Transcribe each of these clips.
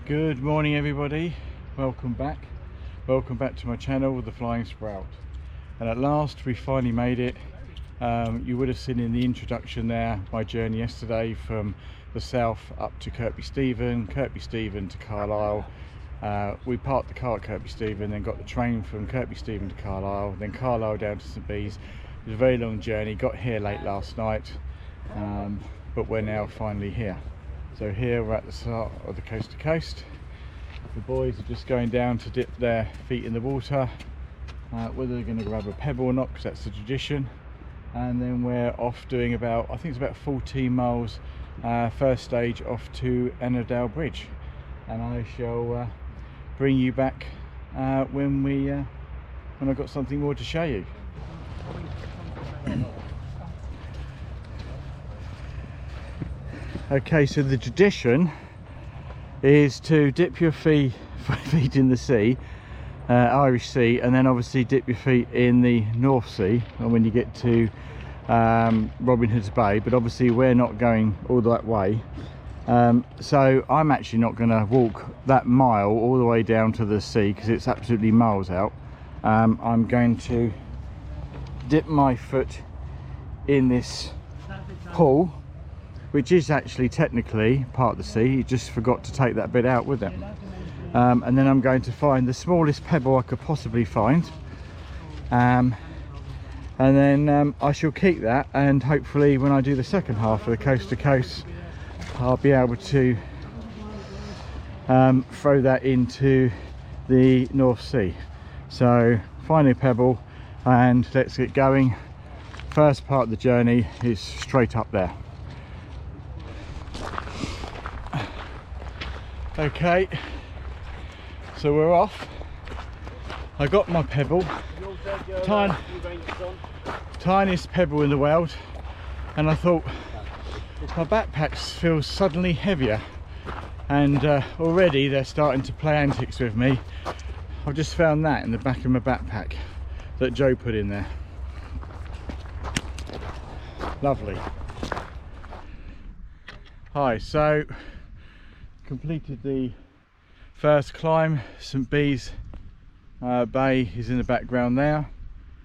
Good morning everybody, welcome back to my channel, The Flying Sprout. And at last we finally made it. You would have seen in the introduction there my journey yesterday from the south up to Kirkby Stephen to Carlisle. We parked the car at Kirkby Stephen, then got the train from Kirkby Stephen to Carlisle, then Carlisle down to St Bees. It was a very long journey, got here late last night, but we're now finally here. So here we're at the start of the coast to coast. The boys are just going down to dip their feet in the water, whether they're going to grab a pebble or not, because that's the tradition. And then we're off doing about, I think it's about 14 miles, first stage off to Ennerdale Bridge. And I shall bring you back when I've got something more to show you. Okay, so the tradition is to dip your feet in the sea, Irish Sea, and then obviously dip your feet in the North Sea when you get to Robin Hood's Bay. But obviously we're not going all that way, so I'm actually not going to walk that mile all the way down to the sea because it's absolutely miles out. I'm going to dip my foot in this pool, which is actually technically part of the sea. You just forgot to take that bit out with it. And then I'm going to find the smallest pebble I could possibly find, and then I shall keep that, and hopefully when I do the second half of the coast to coast I'll be able to throw that into the North Sea. So find a pebble and let's get going. First part of the journey is straight up there. Okay, so we're off. I got my pebble, tiniest pebble in the world, and I thought my backpack feels suddenly heavier, and already they're starting to play antics with me. I've just found that in the back of my backpack that Joe put in there. Lovely. Hi, so completed the first climb. St Bees Bay is in the background there.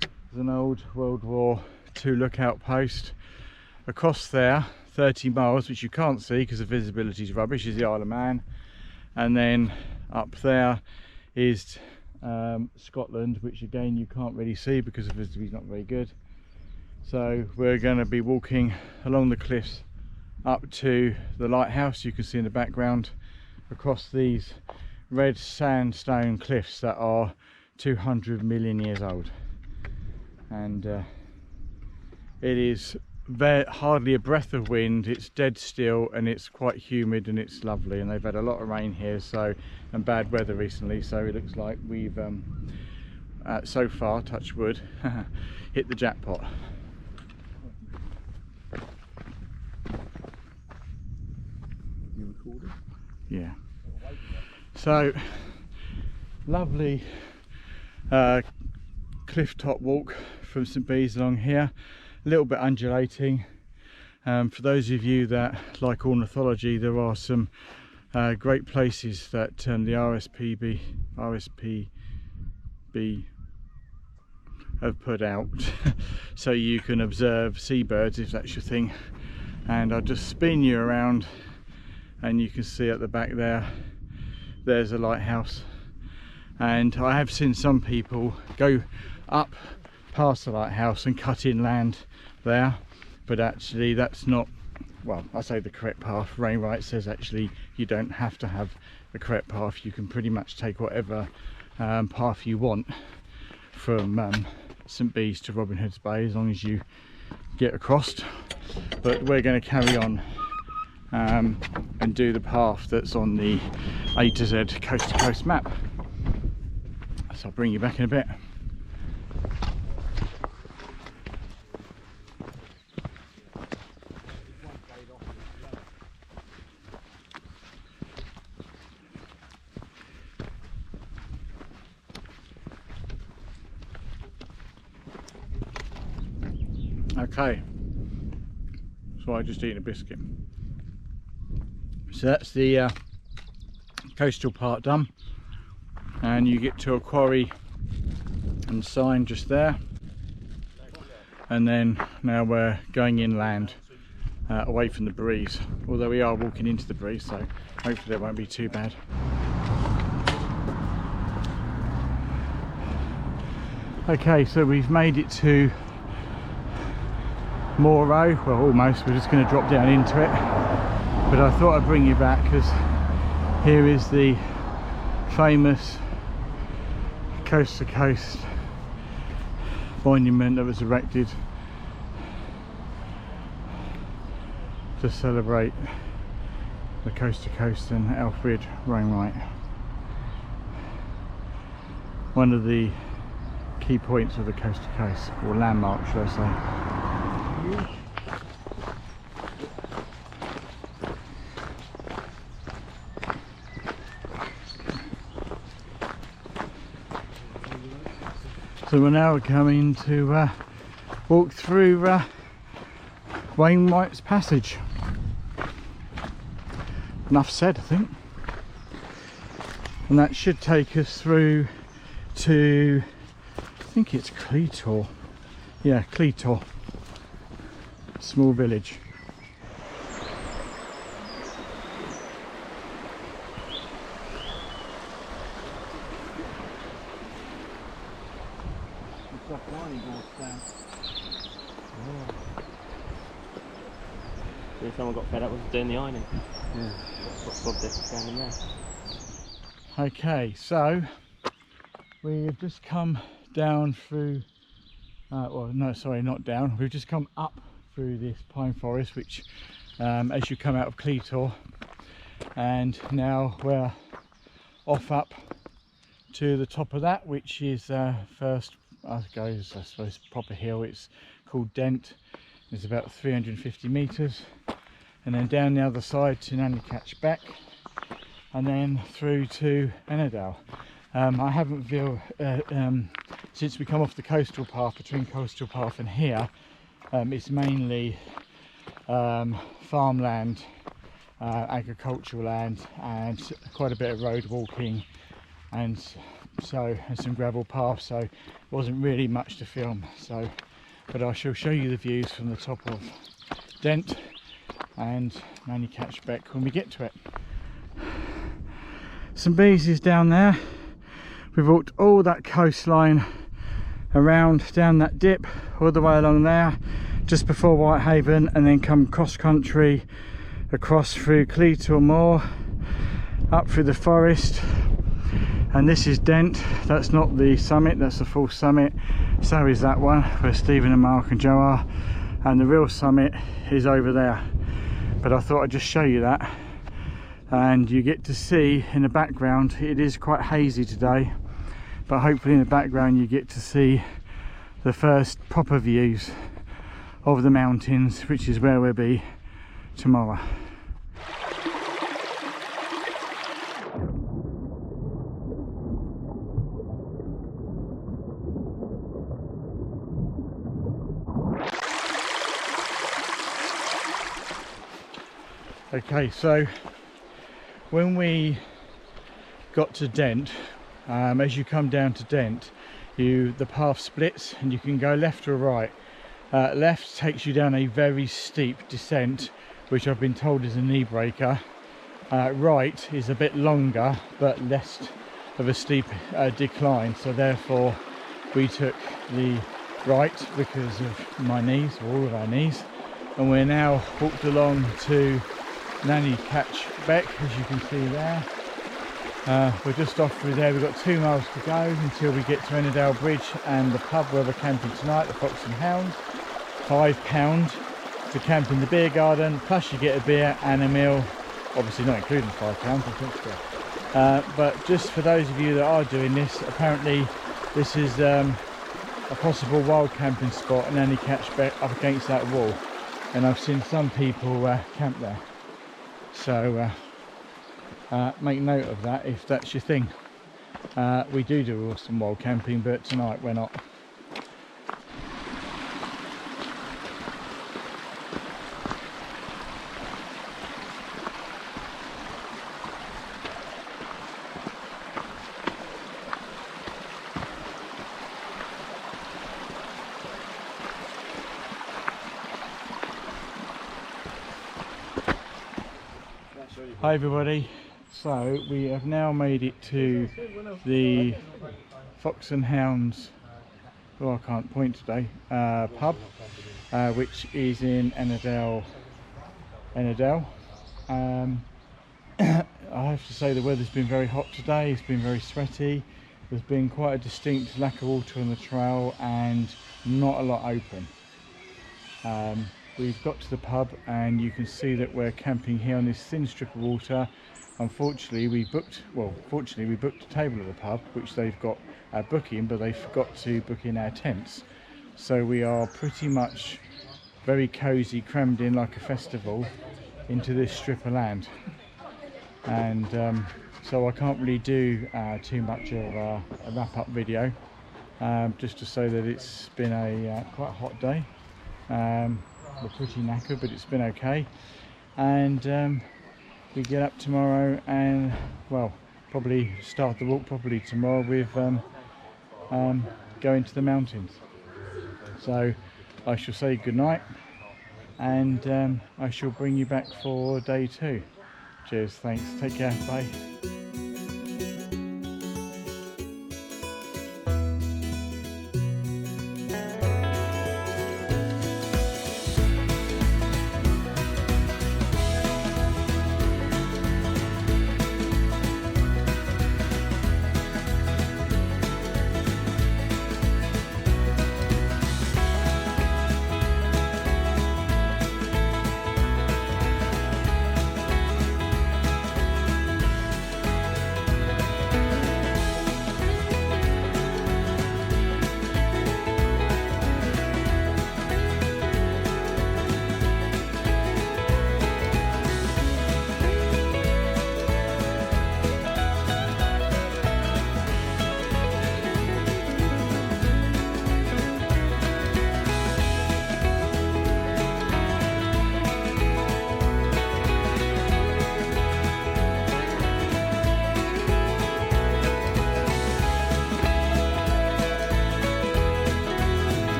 There's an old World War II lookout post. Across there, 30 miles, which you can't see because the visibility is rubbish, is the Isle of Man. And then up there is Scotland, which again you can't really see because the visibility is not very good. So we're going to be walking along the cliffs up to the lighthouse you can see in the background, across these red sandstone cliffs that are 200 million years old. And it is hardly a breath of wind, it's dead still, and it's quite humid and it's lovely. And they've had a lot of rain here and bad weather recently, so it looks like we've so far, touch wood, hit the jackpot. Yeah, so lovely cliff top walk from St Bees along here, a little bit undulating. For those of you that like ornithology, there are some great places that the RSPB have put out so you can observe seabirds if that's your thing. And I'll just spin you around, and you can see at the back there's a lighthouse. And I have seen some people go up past the lighthouse and cut inland there, but actually that's not, well, I say the correct path. Rainwright says actually you don't have to have the correct path, you can pretty much take whatever path you want from St Bees to Robin Hood's Bay, as long as you get across. But we're going to carry on and do the path that's on the A to Z coast to coast map. So I'll bring you back in a bit. Okay, so I just eaten a biscuit. So that's the coastal part done, and you get to a quarry and sign just there. And then now we're going inland, away from the breeze, although we are walking into the breeze, so hopefully that won't be too bad. Okay, so we've made it to Morrow, well almost, we're just going to drop down into it, but I thought I'd bring you back because here is the famous coast to coast monument that was erected to celebrate the coast to coast and Alfred Wainwright. One of the key points of the coast to coast, or landmark should I say. So we're now coming to walk through Wainwright's Passage. Enough said, I think. And that should take us through to, I think it's Cleator. Yeah, Cleator. Small village. Someone got fed up with doing the ironing. Yeah. That's what this down in there. Okay, so we have just come down through, well no, sorry, not down. We've just come up through this pine forest, which as you come out of Cleator, and now we're off up to the top of that, which is first, I suppose, proper hill. It's called Dent. It's about 350 metres, and then down the other side to Nannycatch Beck, and then through to Ennerdale. I haven't since we come off the coastal path, between coastal path and here, it's mainly farmland, agricultural land, and quite a bit of road walking, and some gravel paths, so it wasn't really much to film. So, but I shall show you the views from the top of Dent and Nannycatch Beck when we get to it. Some bees is down there. We've walked all that coastline around down that dip all the way along there just before Whitehaven, and then come cross country across through Cleator Moor up through the forest, and this is Dent. That's not the summit, that's the full summit. So is that one where Stephen and Mark and Joe are, and the real summit is over there. But I thought I'd just show you that, and you get to see in the background, it is quite hazy today, but hopefully in the background you get to see the first proper views of the mountains, which is where we'll be tomorrow. Okay, so when we got to Dent, as you come down to Dent, the path splits and you can go left or right. Left takes you down a very steep descent, which I've been told is a knee breaker. Right is a bit longer but less of a steep decline, so therefore we took the right because of my knees, or all of our knees, and we're now walked along to Nannycatch Beck, as you can see there. We're just off through there. We've got 2 miles to go until we get to Ennerdale Bridge and the pub where we're camping tonight, the Fox and Hound. £5 to camp in the beer garden, plus you get a beer and a meal, obviously not including £5, but just for those of you that are doing this, apparently this is a possible wild camping spot, and Nannycatch Beck up against that wall, and I've seen some people camp there. So make note of that if that's your thing. We do some wild camping, but tonight we're not. Hi everybody, so we have now made it to the Fox and Hounds, oh I can't point today, pub, which is in Ennerdale. I have to say the weather's been very hot today, it's been very sweaty, there's been quite a distinct lack of water on the trail and not a lot open. We've got to the pub and you can see that we're camping here on this thin strip of water. Unfortunately we booked a table at the pub, which they've got our booking, but they forgot to book in our tents. So we are pretty much very cosy, crammed in like a festival into this strip of land. And so I can't really do too much of a wrap-up video, just to say that it's been a quite hot day. We're pretty knackered, but it's been okay, and we get up tomorrow and, well, probably start the walk properly tomorrow with going to the mountains. So I shall say good night, and I shall bring you back for day 2. Cheers, thanks, take care, bye.